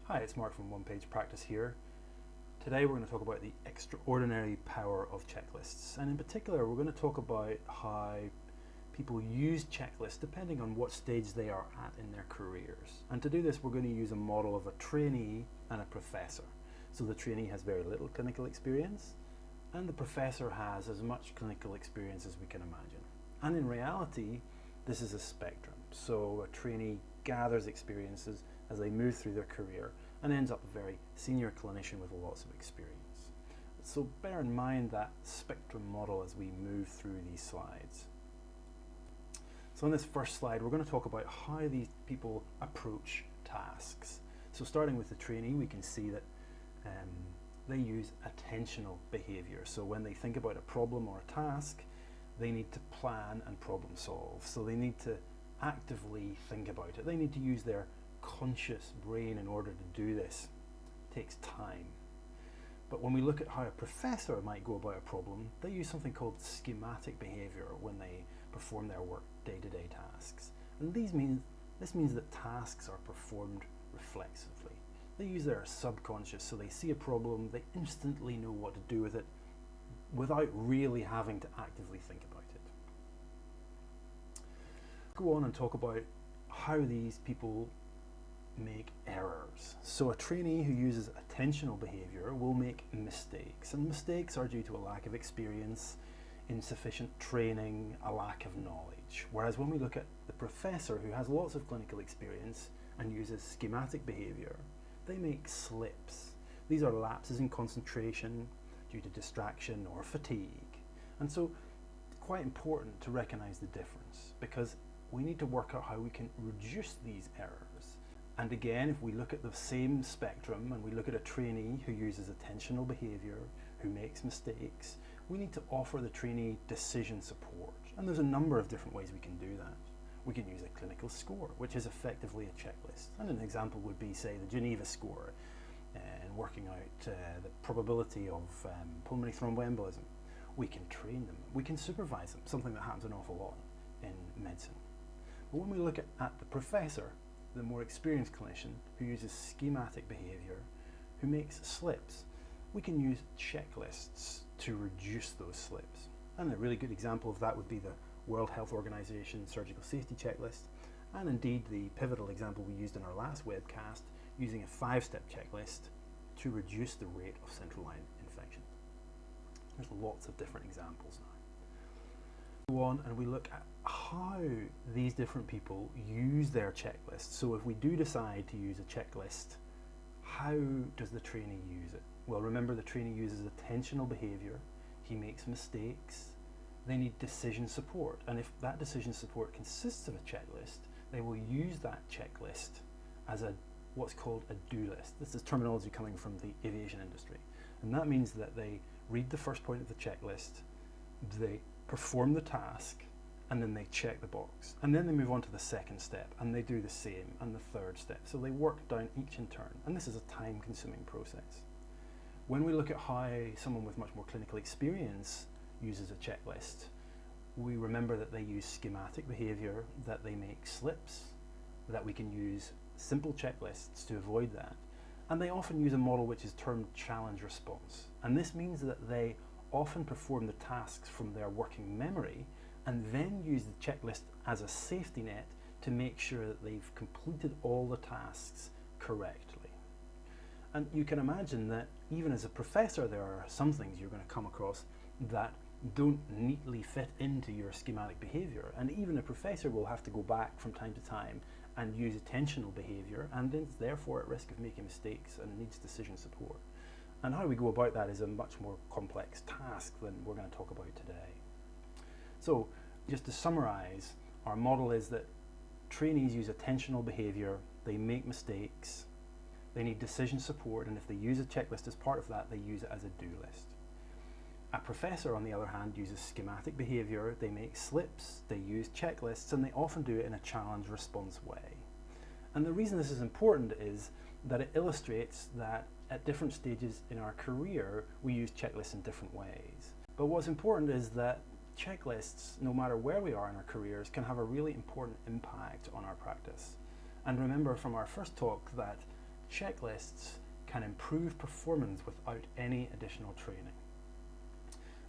Hi, it's Mark from OnePagePractice here. Today we're going to talk about the extraordinary power of checklists, and in particular we're going to talk about how people use checklists depending on what stage they are at in their careers. And to do this we're going to use a model of a trainee and a professor. So the trainee has very little clinical experience and the professor has as much clinical experience as we can imagine. And in reality this is a spectrum. So a trainee gathers experiences as they move through their career and ends up a very senior clinician with lots of experience. So bear in mind that spectrum model as we move through these slides. So on this first slide we're going to talk about how these people approach tasks. So starting with the trainee, we can see that they use attentional behaviour. So when they think about a problem or a task, they need to plan and problem solve. So they need to actively think about it. They need to use their conscious brain in order to do this. It takes time. But when we look at how a professor might go about a problem, they use something called schematic behaviour when they perform their work, day-to-day tasks. And this means that tasks are performed reflexively. They use their subconscious, so they see a problem, they instantly know what to do with it without really having to actively think about it. Go on and talk about how these people make errors. So a trainee who uses attentional behaviour will make mistakes, and mistakes are due to a lack of experience, insufficient training, a lack of knowledge. Whereas when we look at the professor who has lots of clinical experience and uses schematic behaviour, they make slips. These are lapses in concentration due to distraction or fatigue. And so it's quite important to recognise the difference, because we need to work out how we can reduce these errors. And again, if we look at the same spectrum and we look at a trainee who uses attentional behaviour, who makes mistakes, we need to offer the trainee decision support. And there's a number of different ways we can do that. We can use a clinical score, which is effectively a checklist. And an example would be, say, the Geneva score, and working out the probability of pulmonary thromboembolism. We can train them, we can supervise them, something that happens an awful lot in medicine. But when we look at the professor, the more experienced clinician who uses schematic behaviour, who makes slips, we can use checklists to reduce those slips. And a really good example of that would be the World Health Organization Surgical Safety Checklist, and indeed the pivotal example we used in our last webcast, using a 5-step checklist to reduce the rate of central line infection. There's lots of different examples now. Go on and we look at how these different people use their checklists. So if we do decide to use a checklist, how does the trainee use it? Well, remember, the trainee uses attentional behaviour, he makes mistakes, they need decision support, and if that decision support consists of a checklist, they will use that checklist as what's called a do list. This is terminology coming from the aviation industry, and that means that they read the first point of the checklist, they perform the task, and then they check the box, and then they move on to the second step and they do the same, and the third step. So they work down each in turn, and this is a time-consuming process. When we look at how someone with much more clinical experience uses a checklist, we remember that they use schematic behaviour, that they make slips, that we can use simple checklists to avoid that, and they often use a model which is termed challenge response. And this means that they often perform the tasks from their working memory and then use the checklist as a safety net to make sure that they've completed all the tasks correctly. And you can imagine that even as a professor there are some things you're going to come across that don't neatly fit into your schematic behaviour, and even a professor will have to go back from time to time and use attentional behaviour, and is therefore at risk of making mistakes and needs decision support. And how we go about that is a much more complex task than we're going to talk about today. So just to summarise, our model is that trainees use attentional behaviour, they make mistakes, they need decision support, and if they use a checklist as part of that, they use it as a do list. A professor, on the other hand, uses schematic behaviour, they make slips, they use checklists, and they often do it in a challenge response way. And the reason this is important is that it illustrates that at different stages in our career, we use checklists in different ways. But what's important is that checklists, no matter where we are in our careers, can have a really important impact on our practice. And remember from our first talk that checklists can improve performance without any additional training.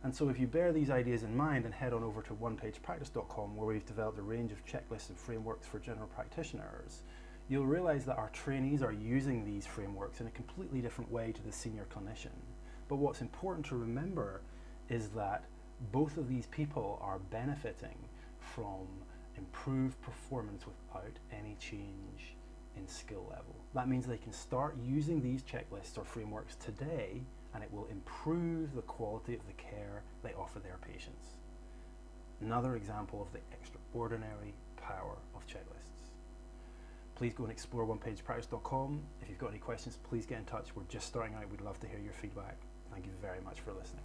And so if you bear these ideas in mind and head on over to OnePagePractice.com, where we've developed a range of checklists and frameworks for general practitioners, you'll realize that our trainees are using these frameworks in a completely different way to the senior clinician. But what's important to remember is that both of these people are benefiting from improved performance without any change in skill level. That means they can start using these checklists or frameworks today, and it will improve the quality of the care they offer their patients. Another example of the extraordinary power of checklists. Please go and explore OnePagePractice.com. If you've got any questions, please get in touch. We're just starting out. We'd love to hear your feedback. Thank you very much for listening.